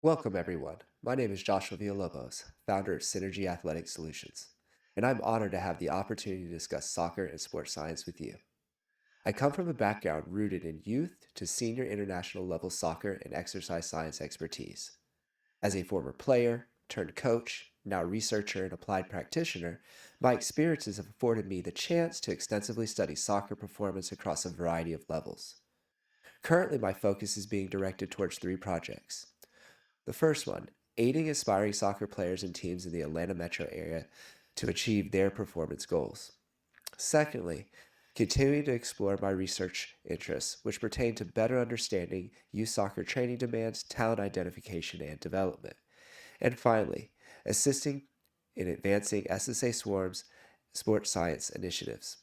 Welcome, everyone. My name is Joshua Villalobos, founder of Synergy Athletic Solutions, and I'm honored to have the opportunity to discuss soccer and sports science with you. I come from a background rooted in youth to senior international level soccer and exercise science expertise. As a former player, turned coach, now researcher and applied practitioner, my experiences have afforded me the chance to extensively study soccer performance across a variety of levels. Currently, my focus is being directed towards three projects. The first one, aiding aspiring soccer players and teams in the Atlanta metro area to achieve their performance goals. Secondly, continuing to explore my research interests, which pertain to better understanding youth soccer training demands, talent identification, and development. And finally, assisting in advancing SSA Swarm's sports science initiatives,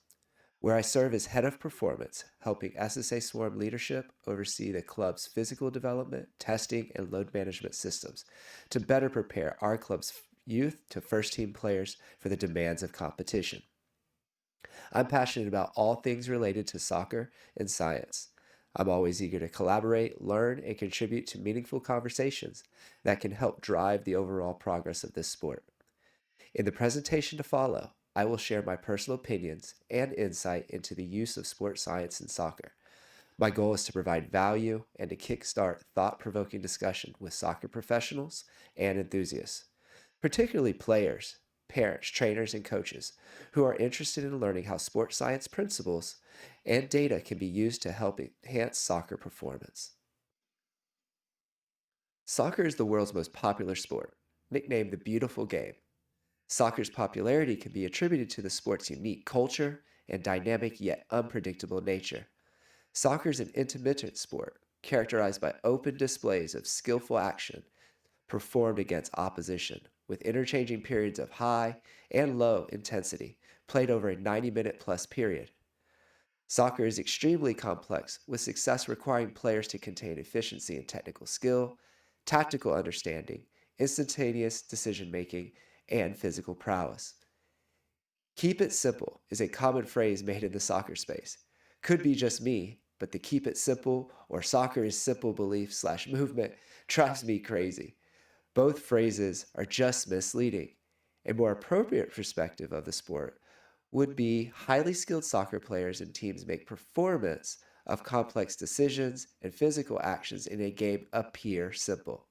where I serve as head of performance, helping SSA Swarm leadership oversee the club's physical development, testing, and load management systems to better prepare our club's youth to first team players for the demands of competition. I'm passionate about all things related to soccer and science. I'm always eager to collaborate, learn, and contribute to meaningful conversations that can help drive the overall progress of this sport. In the presentation to follow, I will share my personal opinions and insight into the use of sports science in soccer. My goal is to provide value and to kickstart thought provoking discussion with soccer professionals and enthusiasts, particularly players, parents, trainers, and coaches who are interested in learning how sports science principles and data can be used to help enhance soccer performance. Soccer is the world's most popular sport, nicknamed the beautiful game. Soccer's popularity can be attributed to the sport's unique culture and dynamic yet unpredictable nature. Soccer is an intermittent sport characterized by open displays of skillful action performed against opposition, with interchanging periods of high and low intensity played over a 90-minute plus period. Soccer is extremely complex, with success requiring players to contain efficiency and technical skill, tactical understanding, instantaneous decision making, and physical prowess. Keep it simple is a common phrase made in the soccer space. Could be just me, but the keep it simple or soccer is simple belief slash movement drives me crazy. Both phrases are just misleading. A more appropriate perspective of the sport would be highly skilled soccer players and teams make performance of complex decisions and physical actions in a game appear simple.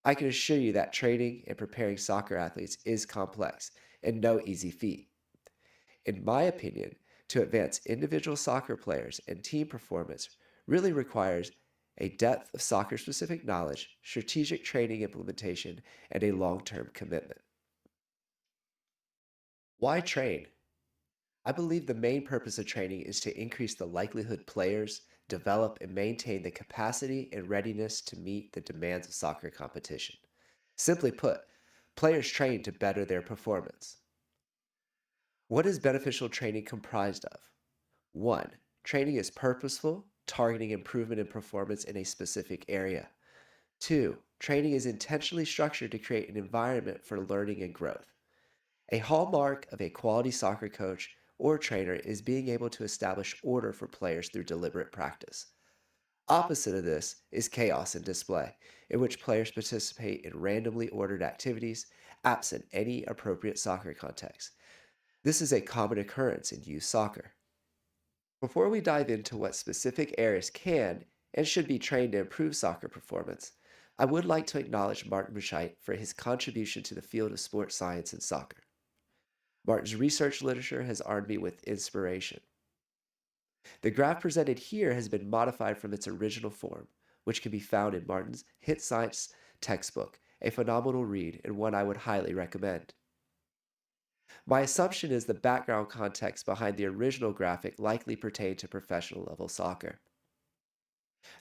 I can assure you that training and preparing soccer athletes is complex and no easy feat. In my opinion, to advance individual soccer players and team performance really requires a depth of soccer specific knowledge, strategic training implementation, and a long term commitment. Why train? I believe the main purpose of training is to increase the likelihood players develop and maintain the capacity and readiness to meet the demands of soccer competition. Simply put, players train to better their performance. What is beneficial training comprised of? 1. Training is purposeful, targeting improvement in performance in a specific area. 2. Training is intentionally structured to create an environment for learning and growth. A hallmark of a quality soccer coach or trainer is being able to establish order for players through deliberate practice. Opposite of this is chaos and display, in which players participate in randomly ordered activities absent any appropriate soccer context. This is a common occurrence in youth soccer. Before we dive into what specific areas can and should be trained to improve soccer performance, I would like to acknowledge Martin Buscheit for his contribution to the field of sports science and soccer. Martin's research literature has armed me with inspiration. The graph presented here has been modified from its original form, which can be found in Martin's Hit Science textbook, a phenomenal read and one I would highly recommend. My assumption is the background context behind the original graphic likely pertained to professional level soccer.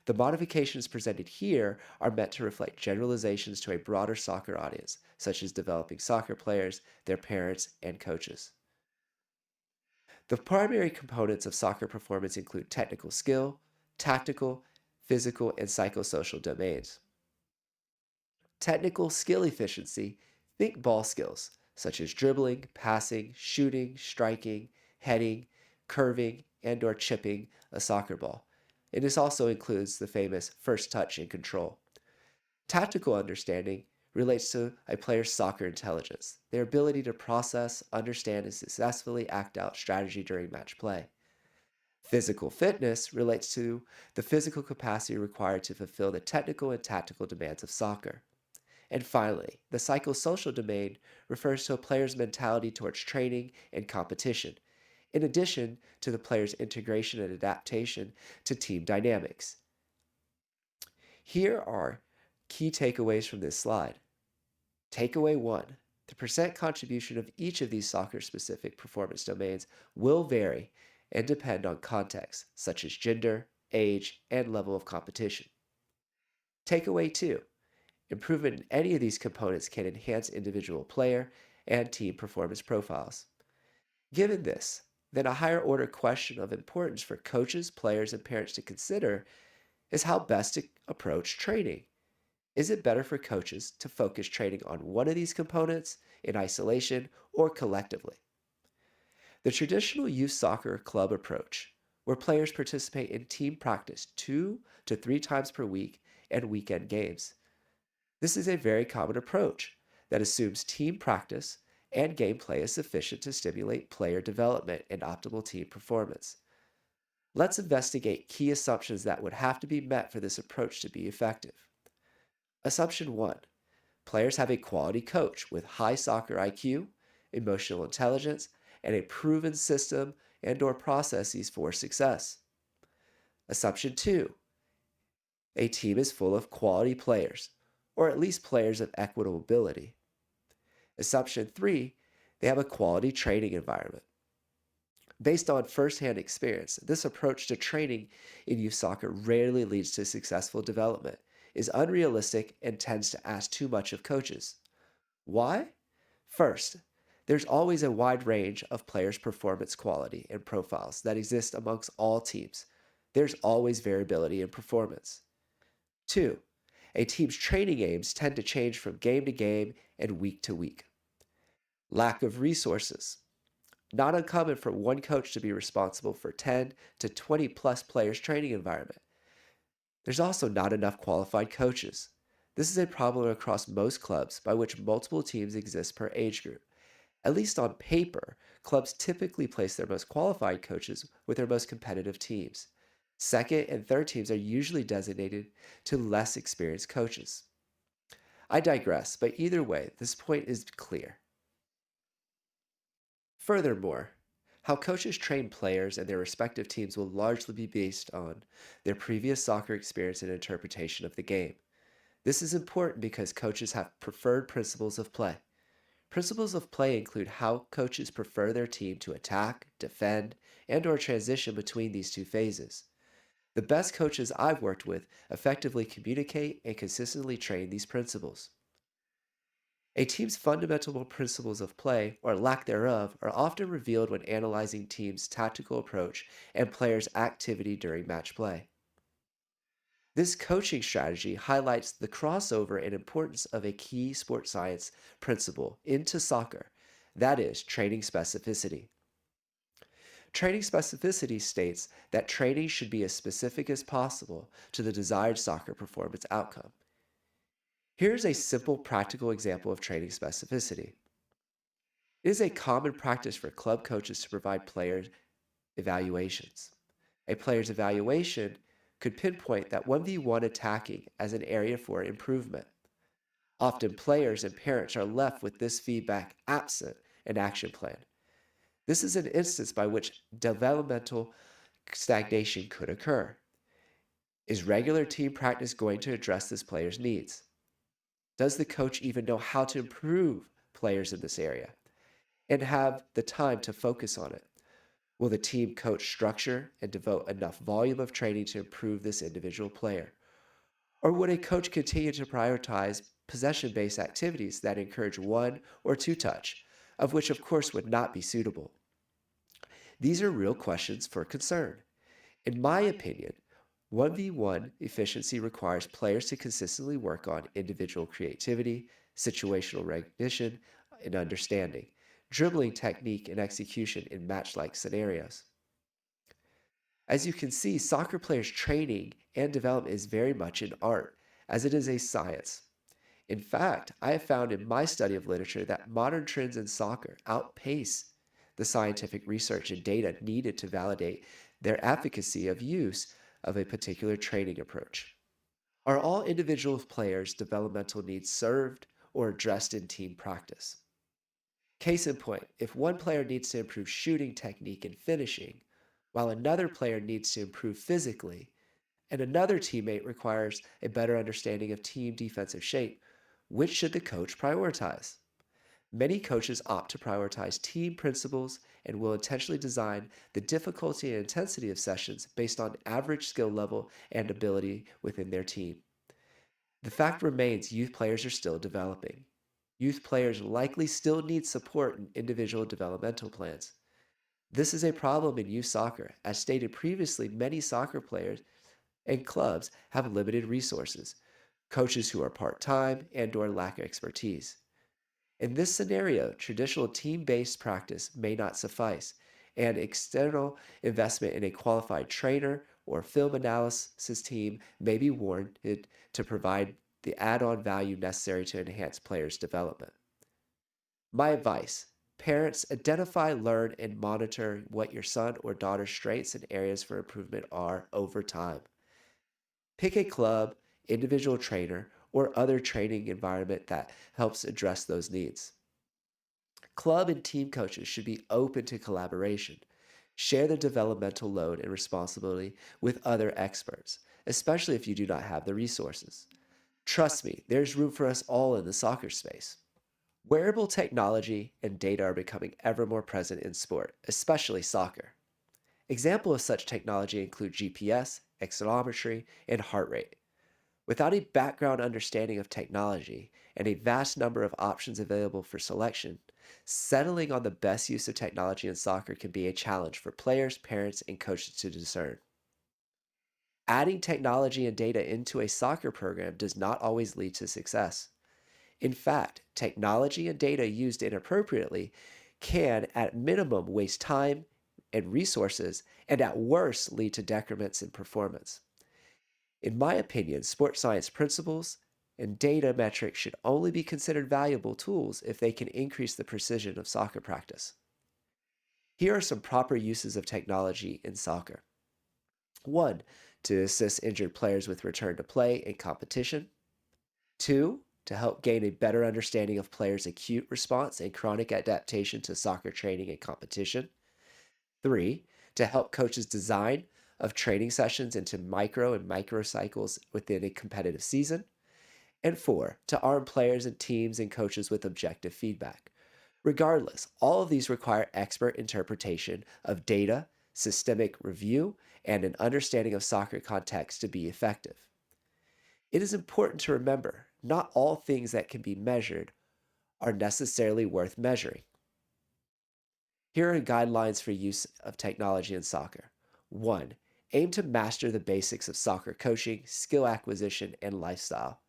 The modifications presented here are meant to reflect generalizations to a broader soccer audience, such as developing soccer players, their parents, and coaches. The primary components of soccer performance include technical skill, tactical, physical, and psychosocial domains. Technical skill efficiency, think ball skills, such as dribbling, passing, shooting, striking, heading, curving, and/or chipping a soccer ball. And this also includes the famous first touch and control. Tactical understanding relates to a player's soccer intelligence, their ability to process, understand, and successfully act out strategy during match play. Physical fitness relates to the physical capacity required to fulfill the technical and tactical demands of soccer. And finally, the psychosocial domain refers to a player's mentality towards training and competition, in addition to the player's integration and adaptation to team dynamics. Here are key takeaways from this slide. Takeaway 1. The percent contribution of each of these soccer-specific performance domains will vary and depend on context, such as gender, age, and level of competition. Takeaway 2. Improvement in any of these components can enhance individual player and team performance profiles. Given this, then a higher order question of importance for coaches, players, and parents to consider is how best to approach training. Is it better for coaches to focus training on one of these components in isolation or collectively? The traditional youth soccer club approach, where players participate in team practice 2 to 3 times per week and weekend games. This is a very common approach that assumes team practice and gameplay is sufficient to stimulate player development and optimal team performance. Let's investigate key assumptions that would have to be met for this approach to be effective. Assumption 1. Players have a quality coach with high soccer IQ, emotional intelligence, and a proven system and/or processes for success. Assumption 2. A team is full of quality players, or at least players of equitable ability. Assumption 3. They have a quality training environment. Based on firsthand experience, this approach to training in youth soccer rarely leads to successful development, is unrealistic, and tends to ask too much of coaches. Why? First, there's always a wide range of players' performance quality and profiles that exist amongst all teams. There's always variability in performance. 2. A team's training aims tend to change from game to game and week to week. Lack of resources. Not uncommon for one coach to be responsible for 10 to 20 plus players' training environment. There's also not enough qualified coaches. This is a problem across most clubs by which multiple teams exist per age group. At least on paper, clubs typically place their most qualified coaches with their most competitive teams. Second and third teams are usually designated to less experienced coaches. I digress, but either way, this point is clear. Furthermore, how coaches train players and their respective teams will largely be based on their previous soccer experience and interpretation of the game. This is important because coaches have preferred principles of play. Principles of play include how coaches prefer their team to attack, defend, and/or transition between these two phases. The best coaches I've worked with effectively communicate and consistently train these principles. A team's fundamental principles of play, or lack thereof, are often revealed when analyzing team's tactical approach and players' activity during match play. This coaching strategy highlights the crossover and importance of a key sports science principle into soccer, that is, training specificity. Training specificity states that training should be as specific as possible to the desired soccer performance outcome. Here's a simple practical example of training specificity. It is a common practice for club coaches to provide player evaluations. A player's evaluation could pinpoint that 1v1 attacking as an area for improvement. Often players and parents are left with this feedback absent an action plan. This is an instance by which developmental stagnation could occur. Is regular team practice going to address this player's needs? Does the coach even know how to improve players in this area and have the time to focus on it? Will the team coach structure and devote enough volume of training to improve this individual player? Or would a coach continue to prioritize possession-based activities that encourage one or two touch, of which of course would not be suitable? These are real questions for concern. In my opinion, 1v1 efficiency requires players to consistently work on individual creativity, situational recognition, and understanding, dribbling technique and execution in match-like scenarios. As you can see, soccer players' training and development is very much an art, as it is a science. In fact, I have found in my study of literature that modern trends in soccer outpace the scientific research and data needed to validate their efficacy of use of a particular training approach. Are all individual players' developmental needs served or addressed in team practice? Case in point, if one player needs to improve shooting technique and finishing, while another player needs to improve physically, and another teammate requires a better understanding of team defensive shape, which should the coach prioritize? Many coaches opt to prioritize team principles and will intentionally design the difficulty and intensity of sessions based on average skill level and ability within their team. The fact remains youth players are still developing. Youth players likely still need support in individual developmental plans. This is a problem in youth soccer. As stated previously, many soccer players and clubs have limited resources, coaches who are part-time and/or lack expertise. In this scenario, traditional team-based practice may not suffice, and external investment in a qualified trainer or film analysis team may be warranted to provide the add-on value necessary to enhance players' development. My advice: parents, identify, learn, and monitor what your son or daughter's strengths and areas for improvement are over time. Pick a club, individual trainer, or other training environment that helps address those needs. Club and team coaches should be open to collaboration. Share the developmental load and responsibility with other experts, especially if you do not have the resources. Trust me, there's room for us all in the soccer space. Wearable technology and data are becoming ever more present in sport, especially soccer. Examples of such technology include GPS, accelerometry, and heart rate. Without a background understanding of technology and a vast number of options available for selection, settling on the best use of technology in soccer can be a challenge for players, parents, and coaches to discern. Adding technology and data into a soccer program does not always lead to success. In fact, technology and data used inappropriately can, at minimum, waste time and resources, and at worst, lead to decrements in performance. In my opinion, sports science principles and data metrics should only be considered valuable tools if they can increase the precision of soccer practice. Here are some proper uses of technology in soccer. 1. To assist injured players with return to play and competition. 2. To help gain a better understanding of players' acute response and chronic adaptation to soccer training and competition. 3. To help coaches design of training sessions into micro and micro cycles within a competitive season. And 4. To arm players and teams and coaches with objective feedback. Regardless, all of these require expert interpretation of data, systemic review, and an understanding of soccer context to be effective. It is important to remember not all things that can be measured are necessarily worth measuring. Here are guidelines for use of technology in soccer. 1. Aim to master the basics of soccer coaching, skill acquisition, and lifestyle.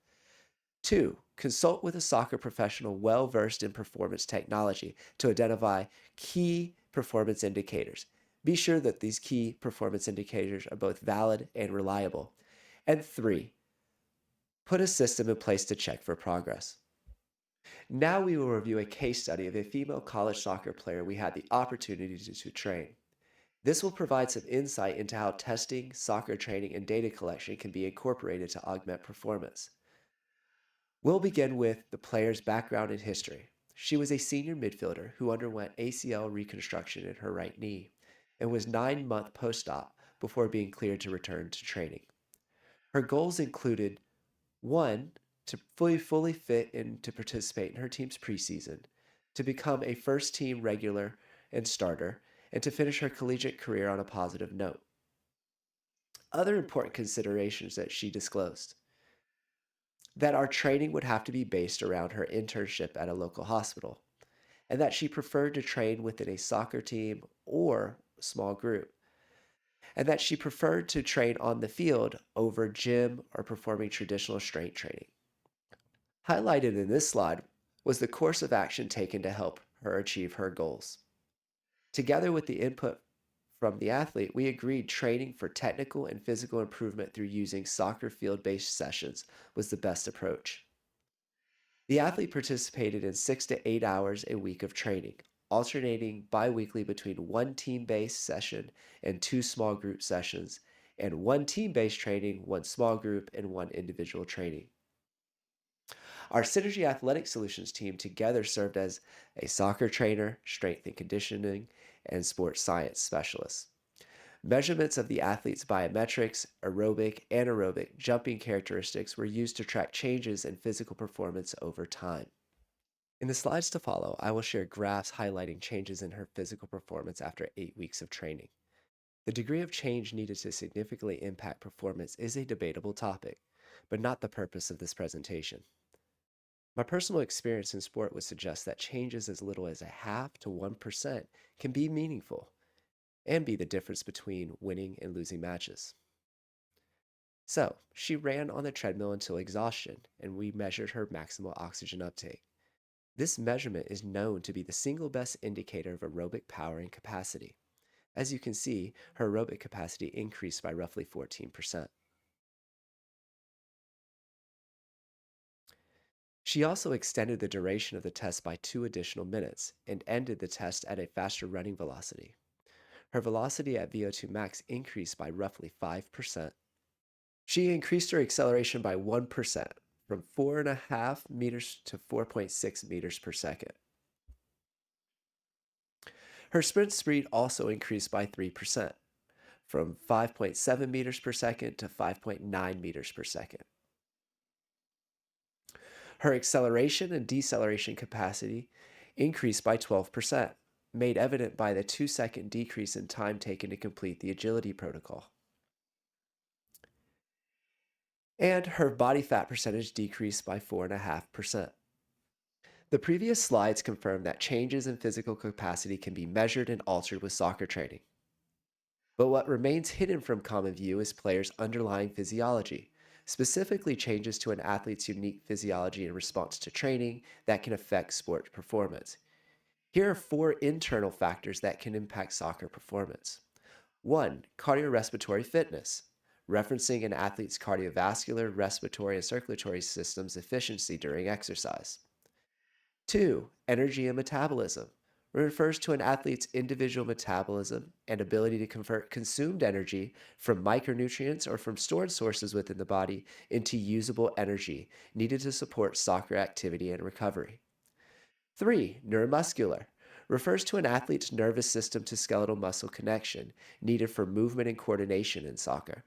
2. Consult with a soccer professional well versed in performance technology to identify key performance indicators. Be sure that these key performance indicators are both valid and reliable. And 3. Put a system in place to check for progress. Now we will review a case study of a female college soccer player we had the opportunity to train. This will provide some insight into how testing, soccer training, and data collection can be incorporated to augment performance. We'll begin with the player's background and history. She was a senior midfielder who underwent ACL reconstruction in her right knee and was 9-month post-op before being cleared to return to training. Her goals included: 1. To fully fit and to participate in her team's preseason, to become a first team regular and starter, and to finish her collegiate career on a positive note. Other important considerations that she disclosed: that our training would have to be based around her internship at a local hospital, and that she preferred to train within a soccer team or small group, and that she preferred to train on the field over gym or performing traditional strength training. Highlighted in this slide was the course of action taken to help her achieve her goals. Together with the input from the athlete, we agreed training for technical and physical improvement through using soccer field based sessions was the best approach. The athlete participated in 6 to 8 hours a week of training, alternating biweekly between one team based session and two small group sessions, and one team based training, one small group, and one individual training. Our Synergy Athletic Solutions team together served as a soccer trainer, strength and conditioning, and sports science specialist. Measurements of the athlete's biometrics, aerobic, anaerobic, jumping characteristics were used to track changes in physical performance over time. In the slides to follow, I will share graphs highlighting changes in her physical performance after 8 weeks of training. The degree of change needed to significantly impact performance is a debatable topic, but not the purpose of this presentation. My personal experience in sport would suggest that changes as little as a half to 1% can be meaningful and be the difference between winning and losing matches. So, she ran on the treadmill until exhaustion, and we measured her maximal oxygen uptake. This measurement is known to be the single best indicator of aerobic power and capacity. As you can see, her aerobic capacity increased by roughly 14%. She also extended the duration of the test by 2 additional minutes and ended the test at a faster running velocity. Her velocity at VO2 max increased by roughly 5%. She increased her acceleration by 1%, from 4.5 meters to 4.6 meters per second. Her sprint speed also increased by 3%, from 5.7 meters per second to 5.9 meters per second. Her acceleration and deceleration capacity increased by 12%, made evident by the 2-second decrease in time taken to complete the agility protocol. And her body fat percentage decreased by 4.5%. The previous slides confirm that changes in physical capacity can be measured and altered with soccer training. But what remains hidden from common view is players' underlying physiology, specifically changes to an athlete's unique physiology in response to training that can affect sport performance. Here are 4 internal factors that can impact soccer performance. 1. Cardiorespiratory fitness, referencing an athlete's cardiovascular, respiratory, and circulatory system's efficiency during exercise. 2. Energy and metabolism refers to an athlete's individual metabolism and ability to convert consumed energy from micronutrients or from stored sources within the body into usable energy needed to support soccer activity and recovery. 3. Neuromuscular refers to an athlete's nervous system to skeletal muscle connection needed for movement and coordination in soccer.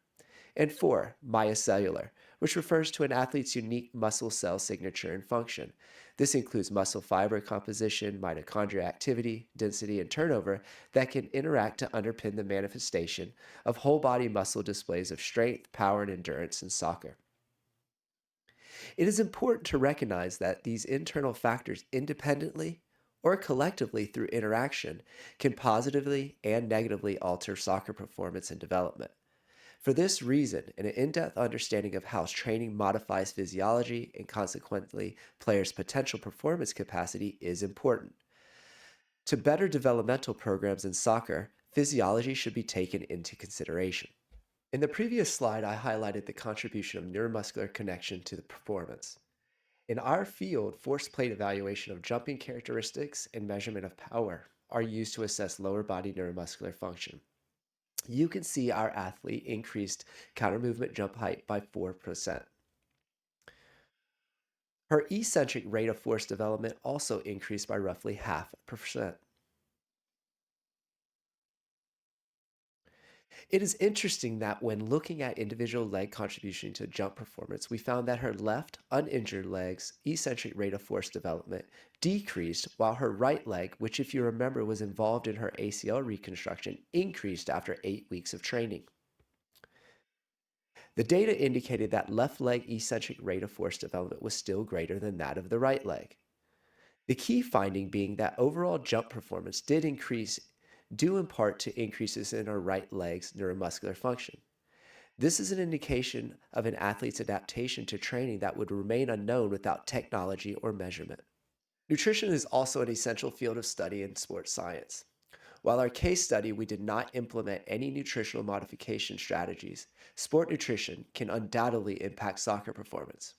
And 4. Myocellular, which refers to an athlete's unique muscle cell signature and function. This includes muscle fiber composition, mitochondria activity, density, and turnover that can interact to underpin the manifestation of whole body muscle displays of strength, power, and endurance in soccer. It is important to recognize that these internal factors independently or collectively through interaction can positively and negatively alter soccer performance and development. For this reason, an in-depth understanding of how training modifies physiology and consequently players' potential performance capacity is important. To better developmental programs in soccer, physiology should be taken into consideration. In the previous slide, I highlighted the contribution of neuromuscular connection to the performance. In our field, force plate evaluation of jumping characteristics and measurement of power are used to assess lower body neuromuscular function. You can see our athlete increased counter movement jump height by 4%. Her eccentric rate of force development also increased by roughly 0.5%. It is interesting that when looking at individual leg contribution to jump performance, we found that her left uninjured leg's eccentric rate of force development decreased, while her right leg, which if you remember was involved in her ACL reconstruction, increased after 8 weeks of training. The data indicated that left leg eccentric rate of force development was still greater than that of the right leg. The key finding being that overall jump performance did increase due in part to increases in her right leg's neuromuscular function. This is an indication of an athlete's adaptation to training that would remain unknown without technology or measurement. Nutrition is also an essential field of study in sports science. While our case study, we did not implement any nutritional modification strategies, sport nutrition can undoubtedly impact soccer performance.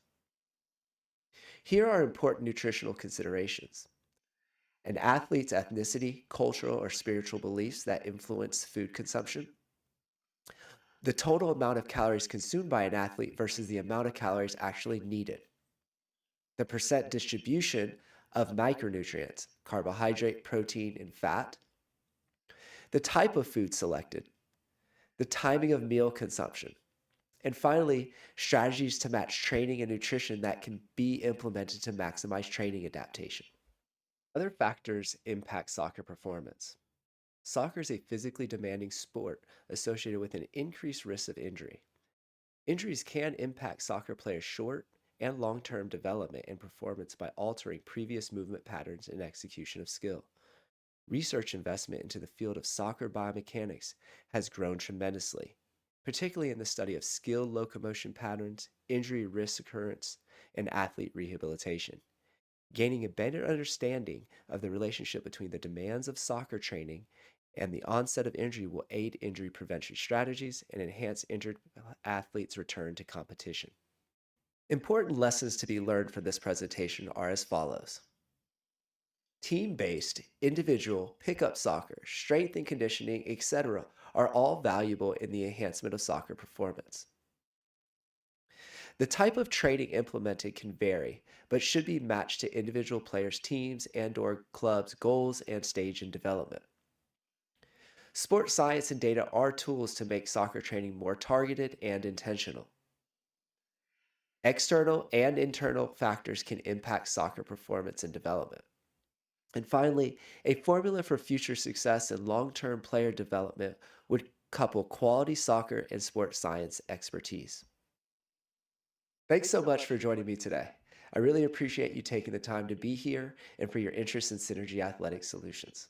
Here are important nutritional considerations: an athlete's ethnicity, cultural, or spiritual beliefs that influence food consumption, the total amount of calories consumed by an athlete versus the amount of calories actually needed, the percent distribution of micronutrients, carbohydrate, protein, and fat, the type of food selected, the timing of meal consumption, and finally, strategies to match training and nutrition that can be implemented to maximize training adaptation. Other factors impact soccer performance. Soccer is a physically demanding sport associated with an increased risk of injury. Injuries can impact soccer players' short and long term development and performance by altering previous movement patterns and execution of skill. Research investment into the field of soccer biomechanics has grown tremendously, particularly in the study of skill locomotion patterns, injury risk occurrence, and athlete rehabilitation. Gaining a better understanding of the relationship between the demands of soccer training and the onset of injury will aid injury prevention strategies and enhance injured athletes' return to competition. Important lessons to be learned from this presentation are as follows. Team-based, individual, pickup soccer, strength and conditioning, etc. are all valuable in the enhancement of soccer performance. The type of training implemented can vary, but should be matched to individual players' teams and/or clubs' goals and stage in development. Sports science and data are tools to make soccer training more targeted and intentional. External and internal factors can impact soccer performance and development. And finally, a formula for future success and long-term player development would couple quality soccer and sports science expertise. Thanks so much for joining me today. I really appreciate you taking the time to be here and for your interest in Synergy Athletic Solutions.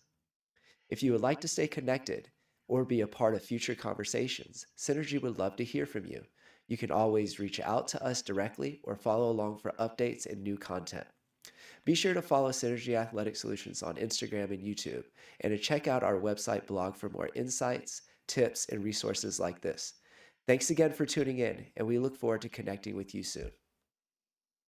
If you would like to stay connected or be a part of future conversations, Synergy would love to hear from you. You can always reach out to us directly or follow along for updates and new content. Be sure to follow Synergy Athletic Solutions on Instagram and YouTube, and to check out our website blog for more insights, tips, and resources like this. Thanks again for tuning in, and we look forward to connecting with you soon.